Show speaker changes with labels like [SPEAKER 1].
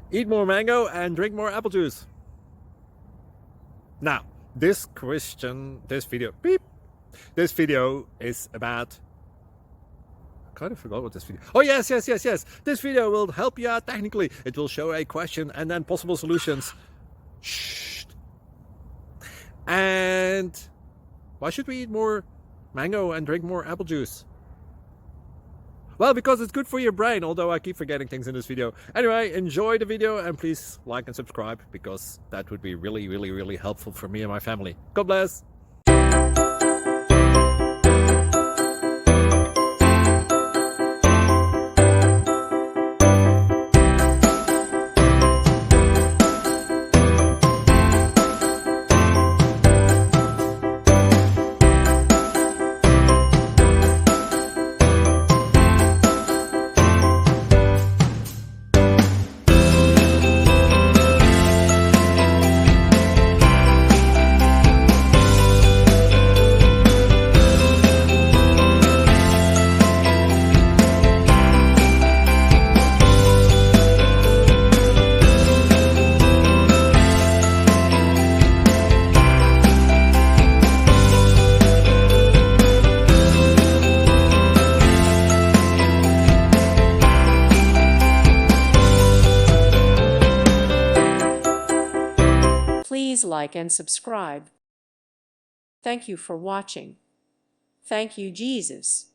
[SPEAKER 1] Eat more mango and drink more apple juice. Now, this video is about, I kind of forgot what this video. Oh, yes. This video will help you out technically. It will show a question and then possible solutions. Shh. And why should we eat more mango and drink more apple juice? Well, because it's good for your brain, although I keep forgetting things in this video. Anyway, enjoy the video and please like and subscribe, because that would be really helpful for me and my family. God bless!
[SPEAKER 2] Please like and subscribe. Thank you for watching. Thank you, Jesus.